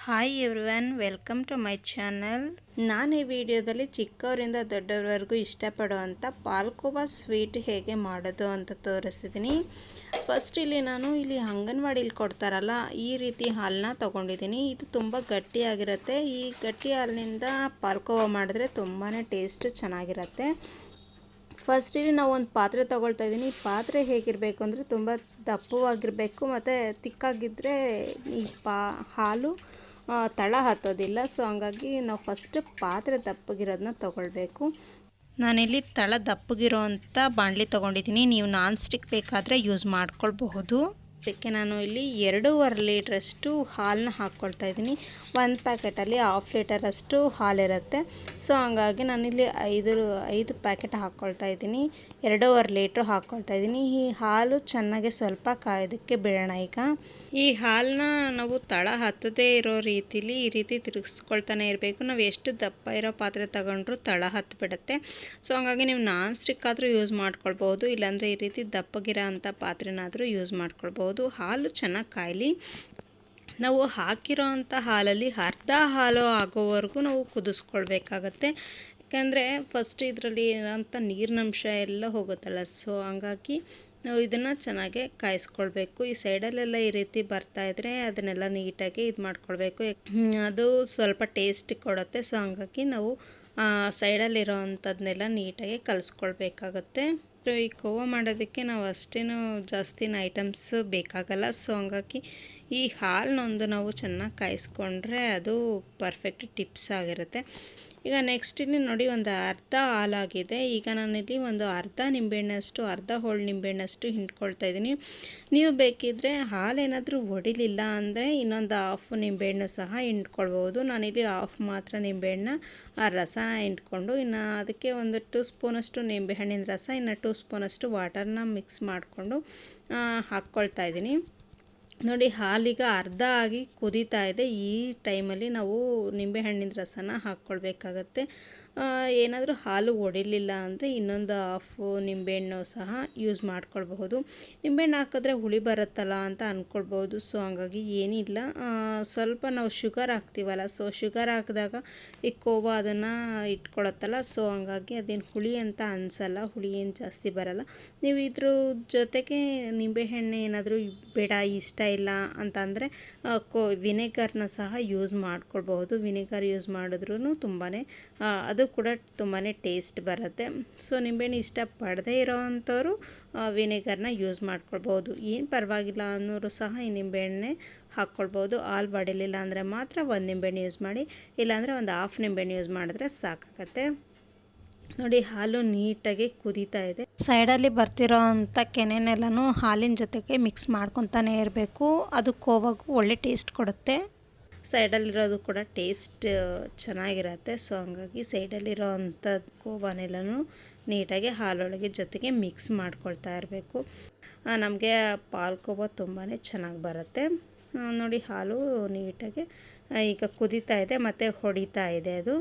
Hi everyone, welcome to my channel. ನಾನು ಈ ವಿಡಿಯೋದಲ್ಲಿ ಚಿಕ್ಕವರಿಂದ ದೊಡ್ಡವರವರೆಗೂ ಇಷ್ಟಪಡುವಂಥ ಪಾಲ್ಕೋವಾ ಸ್ವೀಟ್ ಹೇಗೆ ಮಾಡೋದು ಅಂತ ತೋರಿಸ್ತಿದ್ದೀನಿ. ಫಸ್ಟ್ ನಾನು ಇಲ್ಲಿ ಅಂಗನವಾಡಿಲಿ ಕೊಡ್ತಾರಲ್ಲ ಈ ರೀತಿ ಹಾಲನ್ನ ತೊಗೊಂಡಿದ್ದೀನಿ. ಇದು ತುಂಬ ಗಟ್ಟಿಯಾಗಿರುತ್ತೆ. ಈ ಗಟ್ಟಿ ಹಾಲಿನಿಂದ ಪಾಲ್ಕೋವಾ ಮಾಡಿದ್ರೆ ತುಂಬಾ ಟೇಸ್ಟ್ ಚೆನ್ನಾಗಿರುತ್ತೆ. ಫಸ್ಟ್ ಇಲ್ಲಿ ನಾವು ಒಂದು ಪಾತ್ರೆ ತೊಗೊಳ್ತಾ ಇದ್ದೀನಿ. ಪಾತ್ರೆ ಹೇಗಿರಬೇಕು ಅಂದರೆ ತುಂಬ ದಪ್ಪವಾಗಿರಬೇಕು ಮತ್ತು ತಿಕ್ಕಾಗಿದ್ದರೆ ಈ ಹಾಲು ತಳ ಹತ್ತೋದಿಲ್ಲ. ಸೊ ಹಂಗಾಗಿ ನಾವು ಫಸ್ಟ್ ಪಾತ್ರೆ ದಪ್ಪಗಿರೋದನ್ನ ತೊಗೊಳ್ಬೇಕು. ನಾನಿಲ್ಲಿ ತಳ ದಪ್ಪಗಿರೋ ಅಂಥ ಬಾಣಲಿ ತೊಗೊಂಡಿದ್ದೀನಿ. ನೀವು ನಾನ್ ಸ್ಟಿಕ್ ಬೇಕಾದರೆ ಯೂಸ್ ಮಾಡ್ಕೊಳ್ಬಹುದು. ಅದಕ್ಕೆ ನಾನು ಇಲ್ಲಿ 2.5 ಲೀಟ್ರಷ್ಟು ಹಾಲನ್ನ ಹಾಕ್ಕೊಳ್ತಾ ಇದ್ದೀನಿ. ಒಂದು ಪ್ಯಾಕೆಟಲ್ಲಿ 1/2 ಲೀಟರಷ್ಟು ಹಾಲಿರುತ್ತೆ. ಸೊ ಹಂಗಾಗಿ ನಾನಿಲ್ಲಿ 5 ಪ್ಯಾಕೆಟ್ ಹಾಕ್ಕೊಳ್ತಾ ಇದ್ದೀನಿ. 2.5 ಲೀಟ್ರ್ ಹಾಕ್ಕೊಳ್ತಾ ಇದ್ದೀನಿ. ಈ ಹಾಲು ಚೆನ್ನಾಗಿ ಸ್ವಲ್ಪ ಕಾಯೋದಕ್ಕೆ ಬಿಡೋಣ. ಈಗ ಈ ಹಾಲನ್ನ ನಾವು ತಳ ಹತ್ತದೇ ಇರೋ ರೀತಿಲಿ ಈ ರೀತಿ ತಿರುಗಿಸ್ಕೊಳ್ತಾನೆ ಇರಬೇಕು. ನಾವು ಎಷ್ಟು ದಪ್ಪ ಇರೋ ಪಾತ್ರೆ ತಗೊಂಡ್ರೂ ತಳ ಹತ್ತಿಬಿಡುತ್ತೆ. ಸೊ ಹಂಗಾಗಿ ನೀವು ನಾನ್ ಸ್ಟಿಕ್ ಆದರೂ ಯೂಸ್ ಮಾಡ್ಕೊಳ್ಬೋದು, ಇಲ್ಲಾಂದರೆ ಈ ರೀತಿ ದಪ್ಪಗಿರೋ ಅಂಥ ಪಾತ್ರೆನಾದರೂ ಯೂಸ್ ಮಾಡ್ಕೊಳ್ಬೋದು. ಹಾಲು ಚೆನ್ನಾಗಿ ಕಾಯಲಿ. ನಾವು ಹಾಕಿರೋ ಅಂಥ ಹಾಲಲ್ಲಿ ಅರ್ಧ ಹಾಲು ಆಗೋವರೆಗೂ ನಾವು ಕುದಿಸ್ಕೊಳ್ಬೇಕಾಗತ್ತೆ. ಯಾಕೆಂದರೆ ಫಸ್ಟ್ ಇದರಲ್ಲಿ ಇರೋಂಥ ನೀರಿನಂಶ ಎಲ್ಲ ಹೋಗುತ್ತಲ್ಲ. ಸೊ ಹಂಗಾಗಿ ನಾವು ಇದನ್ನು ಚೆನ್ನಾಗಿ ಕಾಯಿಸ್ಕೊಳ್ಬೇಕು. ಈ ಸೈಡಲ್ಲೆಲ್ಲ ಈ ರೀತಿ ಬರ್ತಾಯಿದ್ರೆ ಅದನ್ನೆಲ್ಲ ನೀಟಾಗಿ ಇದು ಮಾಡ್ಕೊಳ್ಬೇಕು. ಅದು ಸ್ವಲ್ಪ ಟೇಸ್ಟ್ ಕೊಡುತ್ತೆ. ಸೊ ಹಂಗಾಗಿ ನಾವು ಸೈಡಲ್ಲಿರೋ ಅಂಥದ್ದನ್ನೆಲ್ಲ ನೀಟಾಗಿ ಕಲಿಸ್ಕೊಳ್ಬೇಕಾಗತ್ತೆ. ಈ ಕೋವಾ ಮಾಡೋದಕ್ಕೆ ನಾವು ಅಷ್ಟೇನು ಜಾಸ್ತಿನ ಐಟಮ್ಸ್ ಬೇಕಾಗಲ್ಲ. ಸೊ ಹಂಗಾಗಿ ಈ ಹಾಲನ್ನೊಂದು ನಾವು ಚೆನ್ನಾಗಿ ಕಾಯಿಸ್ಕೊಂಡ್ರೆ ಅದು ಪರ್ಫೆಕ್ಟ್ ಟಿಪ್ಸ್ ಆಗಿರುತ್ತೆ. ಈಗ ನೆಕ್ಸ್ಟ್ ಇಲ್ಲಿ ನೋಡಿ, ಒಂದು ಅರ್ಧ ಹಾಲಾಗಿದೆ. ಈಗ ನಾನಿಲ್ಲಿ ಒಂದು ಅರ್ಧ ಹೋಳು ನಿಂಬೆಹಣ್ಣಷ್ಟು ಹಿಂಡ್ಕೊಳ್ತಾ ಇದ್ದೀನಿ. ನೀವು ಬೇಕಿದ್ದರೆ ಹಾಲೇನಾದರೂ ಒಡಿಲಿಲ್ಲ ಅಂದರೆ ಇನ್ನೊಂದು 1/2 ನಿಂಬೆಹಣ್ಣು ಸಹ ಹಿಂಡ್ಕೊಳ್ಬೋದು. ನಾನಿಲ್ಲಿ 1/2 ಮಾತ್ರ ನಿಂಬೆಹಣ್ಣ ರಸನ ಹಿಂಡ್ಕೊಂಡು ಇನ್ನು ಅದಕ್ಕೆ ಒಂದು 2 ಸ್ಪೂನಷ್ಟು ನಿಂಬೆಹಣ್ಣಿನ ರಸ, ಇನ್ನು 2 ಸ್ಪೂನಷ್ಟು ವಾಟರ್ನ ಮಿಕ್ಸ್ ಮಾಡಿಕೊಂಡು ಹಾಕ್ಕೊಳ್ತಾ ಇದ್ದೀನಿ. ನೋಡಿ, ಹಾಲೀಗ ಅರ್ಧ ಆಗಿ ಕುದೀತಾ ಇದೆ. ಈ ಟೈಮಲ್ಲಿ ನಾವು ನಿಂಬೆಹಣ್ಣಿನ ರಸನ ಹಾಕ್ಕೊಳ್ಬೇಕಾಗತ್ತೆ. ಏನಾದರೂ ಹಾಲು ಒಡಿಲಿಲ್ಲ ಅಂದರೆ ಇನ್ನೊಂದು 1/2 ನಿಂಬೆಹಣ್ಣು ಸಹ ಯೂಸ್ ಮಾಡ್ಕೊಳ್ಬಹುದು. ನಿಂಬೆಹಣ್ಣು ಹಾಕಿದ್ರೆ ಹುಳಿ ಬರುತ್ತಲ್ಲ ಅಂತ ಅಂದ್ಕೊಳ್ಬೋದು. ಸೊ ಹಂಗಾಗಿ ಏನಿಲ್ಲ, ಸ್ವಲ್ಪ ನಾವು ಶುಗರ್ ಹಾಕ್ತೀವಲ್ಲ, ಸೊ ಶುಗರ್ ಹಾಕಿದಾಗ ಈ ಕೋವಾ ಅದನ್ನು ಇಟ್ಕೊಳತ್ತಲ್ಲ. ಸೊ ಹಂಗಾಗಿ ಅದೇನು ಹುಳಿ ಅಂತ ಅನಿಸಲ್ಲ, ಹುಳಿ ಏನು ಜಾಸ್ತಿ ಬರಲ್ಲ. ನೀವು ಇದ್ರ ಜೊತೆಗೆ ನಿಂಬೆಹಣ್ಣು ಏನಾದರೂ ಬೇಡ, ಇಷ್ಟ ಇಲ್ಲ ಅಂತ ಅಂದರೆ ವಿನೆಗರ್ನ ಸಹ ಯೂಸ್ ಮಾಡ್ಕೊಳ್ಬಹುದು. ವಿನೆಗರ್ ಯೂಸ್ ಮಾಡಿದ್ರೂ ತುಂಬಾ ಅದು ಕೂಡ ತುಂಬಾ ಟೇಸ್ಟ್ ಬರುತ್ತೆ. ಸೊ ನಿಂಬೆಹಣ್ಣು ಇಷ್ಟಪಡದೇ ಇರೋ ಅಂಥವ್ರು ವಿನೆಗರ್ನ ಯೂಸ್ ಮಾಡ್ಕೊಳ್ಬೋದು. ಏನು ಪರವಾಗಿಲ್ಲ ಅನ್ನೋರು ಸಹ ಈ ನಿಂಬೆಹಣ್ಣೆ ಹಾಕ್ಕೊಳ್ಬೋದು. ಹಾಲು ಬಡಿಲಿಲ್ಲ ಅಂದರೆ ಮಾತ್ರ 1 ನಿಂಬೆಹಣ್ಣು ಯೂಸ್ ಮಾಡಿ, ಇಲ್ಲಾಂದರೆ ಒಂದು 1/2 ನಿಂಬೆಹಣ್ಣು ಯೂಸ್ ಮಾಡಿದ್ರೆ ಸಾಕಾಗತ್ತೆ. ನೋಡಿ, ಹಾಲು ನೀಟಾಗಿ ಕುದೀತಾ ಇದೆ. ಸೈಡಲ್ಲಿ ಬರ್ತಿರೋ ಅಂಥ ಕೆನೆನೆಲ್ಲನೂ ಹಾಲಿನ ಜೊತೆಗೆ ಮಿಕ್ಸ್ ಮಾಡ್ಕೊತಾನೆ ಇರಬೇಕು. ಅದು ಕೋವಾಗೂ ಒಳ್ಳೆ ಟೇಸ್ಟ್ ಕೊಡುತ್ತೆ. ಸೈಡಲ್ಲಿರೋದು ಕೂಡ ಟೇಸ್ಟ್ ಚೆನ್ನಾಗಿರುತ್ತೆ. ಸೊ ಹಂಗಾಗಿ ಸೈಡಲ್ಲಿರೋ ಅಂಥ ಕೋವಾನೆಲ್ಲನೂ ನೀಟಾಗಿ ಹಾಲೊಳಗೆ ಜೊತೆಗೆ ಮಿಕ್ಸ್ ಮಾಡ್ಕೊಳ್ತಾ ಇರಬೇಕು. ನಮಗೆ ಪಾಲ್ಕೋವಾ ತುಂಬಾ ಚೆನ್ನಾಗಿ ಬರುತ್ತೆ. ನೋಡಿ, ಹಾಲು ನೀಟಾಗಿ ಈಗ ಕುದೀತಾ ಇದೆ ಮತ್ತು ಹೊಡಿತಾ ಇದೆ. ಅದು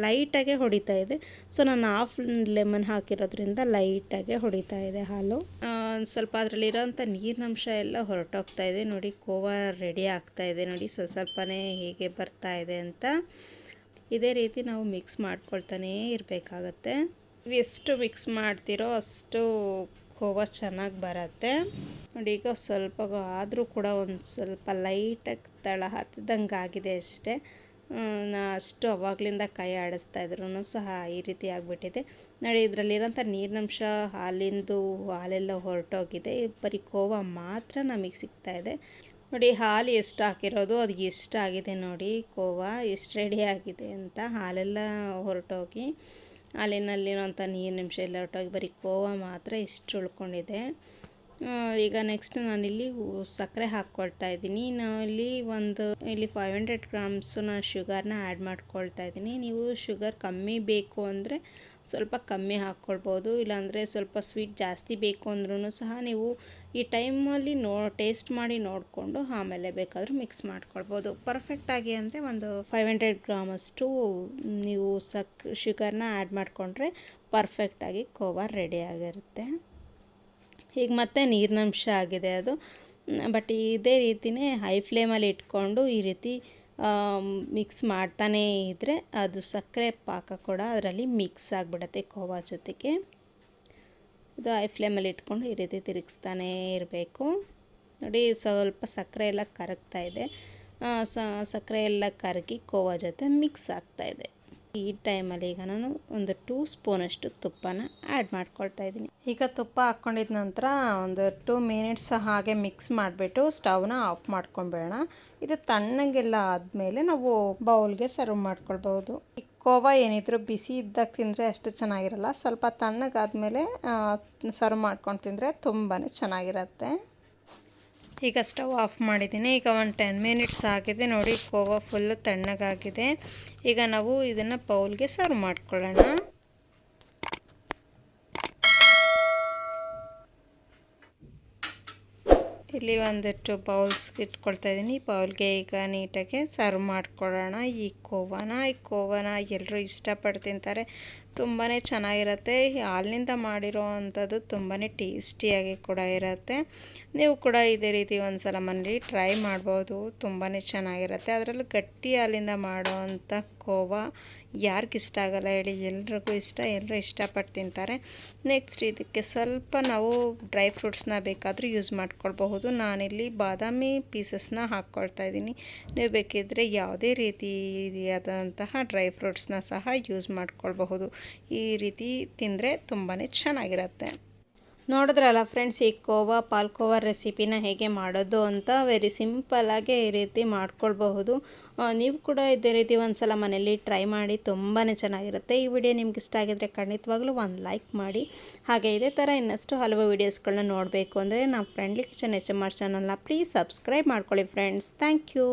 ಲೈಟಾಗೆ ಹೊಡಿತಾ ಇದೆ. ಸೊ ನಾನು 1/2 ಲೆಮನ್ ಹಾಕಿರೋದ್ರಿಂದ ಲೈಟಾಗೆ ಹೊಡಿತಾ ಇದೆ ಹಾಲು. ಸ್ವಲ್ಪ ಅದರಲ್ಲಿರೋಂಥ ನೀರಿನಂಶ ಎಲ್ಲ ಹೊರಟೋಗ್ತಾ ಇದೆ. ನೋಡಿ, ಕೋವಾ ರೆಡಿ ಆಗ್ತಾ ಇದೆ. ನೋಡಿ, ಸ್ವಲ್ಪನೇ ಹೇಗೆ ಬರ್ತಾ ಇದೆ ಅಂತ. ಇದೇ ರೀತಿ ನಾವು ಮಿಕ್ಸ್ ಮಾಡ್ಕೊಳ್ತಾನೇ ಇರಬೇಕಾಗತ್ತೆ. ಎಷ್ಟು ಮಿಕ್ಸ್ ಮಾಡ್ತೀರೋ ಅಷ್ಟು ಕೋವಾ ಚೆನ್ನಾಗಿ ಬರುತ್ತೆ. ನೋಡಿ, ಈಗ ಸ್ವಲ್ಪ ಆದರೂ ಕೂಡ ಒಂದು ಸ್ವಲ್ಪ ಲೈಟಾಗಿ ತಳ ಹತ್ತದಂಗೆ ಆಗಿದೆ ಅಷ್ಟೇ. ಅಷ್ಟು ಅವಾಗಲಿಂದ ಕೈ ಆಡಿಸ್ತಾ ಇದ್ರೂ ಸಹ ಈ ರೀತಿ ಆಗಿಬಿಟ್ಟಿದೆ. ನೋಡಿ, ಇದರಲ್ಲಿರೋಂಥ ನೀರಿನಂಶ ಹಾಲೆಲ್ಲ ಹೊರಟೋಗಿದೆ. ಬರೀ ಕೋವಾ ಮಾತ್ರ ನಮಗೆ ಸಿಗ್ತಾ ಇದೆ. ನೋಡಿ, ಹಾಲು ಎಷ್ಟು ಹಾಕಿರೋದು ಅದು ಎಷ್ಟಾಗಿದೆ. ನೋಡಿ, ಕೋವಾ ಎಷ್ಟು ರೆಡಿ ಆಗಿದೆ ಅಂತ. ಹಾಲೆಲ್ಲ ಹೊರಟೋಗಿ ಹಾಲಿನಲ್ಲಿರೋಂಥ ನೀರಿನಂಶ ಎಲ್ಲ ಹೊರಟೋಗಿ ಬರೀ ಕೋವಾ ಮಾತ್ರ ಇಷ್ಟು ಉಳ್ಕೊಂಡಿದೆ. ಈಗ ನೆಕ್ಸ್ಟ್ ನಾನಿಲ್ಲಿ ಸಕ್ಕರೆ ಹಾಕ್ಕೊಳ್ತಾ ಇದ್ದೀನಿ. ಇಲ್ಲಿ 500 ಗ್ರಾಮ್ಸು ನಾನು ಶುಗರ್ನ ಆ್ಯಡ್ ಮಾಡ್ಕೊಳ್ತಾ ಇದ್ದೀನಿ. ನೀವು ಶುಗರ್ ಕಮ್ಮಿ ಬೇಕು ಅಂದರೆ ಸ್ವಲ್ಪ ಕಮ್ಮಿ ಹಾಕ್ಕೊಳ್ಬೋದು, ಇಲ್ಲಾಂದರೆ ಸ್ವಲ್ಪ ಸ್ವೀಟ್ ಜಾಸ್ತಿ ಬೇಕು ಅಂದ್ರೂ ಸಹ ನೀವು ಈ ಟೈಮಲ್ಲಿ ಟೇಸ್ಟ್ ಮಾಡಿ ನೋಡಿಕೊಂಡು ಆಮೇಲೆ ಬೇಕಾದರೂ ಮಿಕ್ಸ್ ಮಾಡ್ಕೊಳ್ಬೋದು. ಪರ್ಫೆಕ್ಟಾಗಿ ಅಂದರೆ ಒಂದು 500 ಗ್ರಾಮಷ್ಟು ನೀವು ಶುಗರ್ನ ಆ್ಯಡ್ ಮಾಡಿಕೊಂಡ್ರೆ ಪರ್ಫೆಕ್ಟಾಗಿ ಕೋವಾ ರೆಡಿ ಆಗಿರುತ್ತೆ. ಈಗ ಮತ್ತೆ ನೀರಿನಂಶ ಆಗಿದೆ ಅದು. ಬಟ್ ಇದೇ ರೀತಿಯೇ ಹೈ ಫ್ಲೇಮಲ್ಲಿ ಇಟ್ಕೊಂಡು ಈ ರೀತಿ ಮಿಕ್ಸ್ ಮಾಡ್ತಾನೇ ಇದ್ದರೆ ಅದು ಸಕ್ಕರೆ ಪಾಕ ಕೂಡ ಅದರಲ್ಲಿ ಮಿಕ್ಸ್ ಆಗಿಬಿಡುತ್ತೆ ಕೋವಾ ಜೊತೆಗೆ. ಇದು ಹೈ ಫ್ಲೇಮಲ್ಲಿ ಇಟ್ಕೊಂಡು ಈ ರೀತಿ ತಿರುಗಿಸ್ತಾನೇ ಇರಬೇಕು. ನೋಡಿ ಸ್ವಲ್ಪ ಸಕ್ಕರೆ ಎಲ್ಲ ಕರಗ್ತಾ ಇದೆ. ಸಕ್ಕರೆ ಎಲ್ಲ ಕರಗಿ ಕೋವಾ ಜೊತೆ ಮಿಕ್ಸ್ ಆಗ್ತಾಯಿದೆ. ಈ ಟೈಮಲ್ಲಿ ಈಗ ನಾನು ಒಂದು 2 ಸ್ಪೂನಷ್ಟು ತುಪ್ಪನ ಆ್ಯಡ್ ಮಾಡ್ಕೊಳ್ತಾ ಇದ್ದೀನಿ. ಈಗ ತುಪ್ಪ ಹಾಕ್ಕೊಂಡಿದ ನಂತರ ಒಂದು 2 ಮಿನಿಟ್ಸ್ ಹಾಗೆ ಮಿಕ್ಸ್ ಮಾಡಿಬಿಟ್ಟು ಸ್ಟವ್ನ ಆಫ್ ಮಾಡ್ಕೊಂಬೇಡ. ಇದು ತಣ್ಣಗೆಲ್ಲ ಆದಮೇಲೆ ನಾವು ಬೌಲ್ಗೆ ಸರ್ವ್ ಮಾಡ್ಕೊಳ್ಬೋದು. ಈ ಕೋವಾ ಏನಿದ್ರು ಬಿಸಿ ಇದ್ದಾಗ ತಿಂದರೆ ಅಷ್ಟು ಚೆನ್ನಾಗಿರಲ್ಲ. ಸ್ವಲ್ಪ ತಣ್ಣಗಾದ್ಮೇಲೆ ಸರ್ವ್ ಮಾಡ್ಕೊಂಡು ತಿಂದರೆ ತುಂಬಾ ಚೆನ್ನಾಗಿರುತ್ತೆ. ಈಗ ಸ್ಟವ್ ಆಫ್ ಮಾಡಿದ್ದೀನಿ. ಈಗ ಒಂದು 10 ಮಿನಿಟ್ಸ್ ಆಗಿದೆ ನೋಡಿ, ಕೋವಾ ಫುಲ್ಲು ತಣ್ಣಗಾಗಿದೆ. ಈಗ ನಾವು ಇದನ್ನು ಬೌಲ್ಗೆ ಸರ್ವ್ ಮಾಡ್ಕೊಳ್ಳೋಣ. ಇಲ್ಲಿ ಒಂದಿಷ್ಟು ಬೌಲ್ಸ್ ಇಟ್ಕೊಳ್ತಾ ಇದ್ದೀನಿ. ಬೌಲ್ಗೆ ಈಗ ನೀಟಾಗಿ ಸರ್ವ್ ಮಾಡ್ಕೊಳ್ಳೋಣ. ಈ ಕೋವಾನ ಎಲ್ಲರೂ ಇಷ್ಟಪಟ್ಟು ತಿಂತಾರೆ. ತುಂಬಾ ಚೆನ್ನಾಗಿರುತ್ತೆ. ಹಾಲಿನಿಂದ ಮಾಡಿರೋ ಅಂಥದ್ದು ತುಂಬಾ ಟೇಸ್ಟಿಯಾಗಿ ಕೂಡ ಇರುತ್ತೆ. ನೀವು ಕೂಡ ಇದೇ ರೀತಿ ಒಂದು ಸಲ ಮನೇಲಿ ಟ್ರೈ ಮಾಡ್ಬೋದು. ತುಂಬಾ ಚೆನ್ನಾಗಿರುತ್ತೆ. ಅದರಲ್ಲೂ ಗಟ್ಟಿ ಹಾಲಿಂದ ಮಾಡೋ ಅಂಥ ಕೋವಾ ಯಾರಿಗಿಷ್ಟ ಆಗಲ್ಲ ಹೇಳಿ, ಎಲ್ರಿಗೂ ಇಷ್ಟ, ಎಲ್ಲರೂ ಇಷ್ಟಪಟ್ಟು ತಿಂತಾರೆ. ನೆಕ್ಸ್ಟ್ ಇದಕ್ಕೆ ಸ್ವಲ್ಪ ನಾವು ಡ್ರೈ ಫ್ರೂಟ್ಸ್ನ ಬೇಕಾದರೂ ಯೂಸ್ ಮಾಡ್ಕೊಳ್ಬಹುದು. ನಾನಿಲ್ಲಿ ಬಾದಾಮಿ ಪೀಸಸ್ನ ಹಾಕ್ಕೊಳ್ತಾ ಇದ್ದೀನಿ. ನೀವು ಬೇಕಿದ್ದರೆ ಯಾವುದೇ ರೀತಿಯಾದಂತಹ ಡ್ರೈ ಫ್ರೂಟ್ಸ್ನ ಸಹ ಯೂಸ್ ಮಾಡ್ಕೊಳ್ಬಹುದು. ಈ ರೀತಿ ತಿಂದರೆ ತುಂಬಾ ಚೆನ್ನಾಗಿರುತ್ತೆ. ನೋಡಿದ್ರಲ್ಲ ಫ್ರೆಂಡ್ಸ್, ಈ ಪಾಲ್ಕೋವಾ ರೆಸಿಪಿನ ಹೇಗೆ ಮಾಡೋದು ಅಂತ ವೆರಿ ಸಿಂಪಲ್ಲಾಗಿ ಈ ರೀತಿ ಮಾಡ್ಕೊಳ್ಬಹುದು. ನೀವು ಕೂಡ ಇದೇ ರೀತಿ ಒಂದು ಸಲ ಮನೇಲಿ ಟ್ರೈ ಮಾಡಿ, ತುಂಬಾ ಚೆನ್ನಾಗಿರುತ್ತೆ. ಈ ವಿಡಿಯೋ ನಿಮ್ಗೆ ಇಷ್ಟ ಆಗಿದ್ರೆ ಖಂಡಿತವಾಗ್ಲೂ ಒಂದು ಲೈಕ್ ಮಾಡಿ. ಹಾಗೆ ಇದೇ ಥರ ಇನ್ನಷ್ಟು ಹಲವು ವೀಡಿಯೋಸ್ಗಳನ್ನ ನೋಡಬೇಕು ಅಂದರೆ ನಮ್ಮ ಫ್ರೆಂಡ್ಲಿ ಕಿಚನ್ HMR ಚಾನಲ್ನ ಪ್ಲೀಸ್ ಸಬ್ಸ್ಕ್ರೈಬ್ ಮಾಡ್ಕೊಳ್ಳಿ ಫ್ರೆಂಡ್ಸ್. Thank you.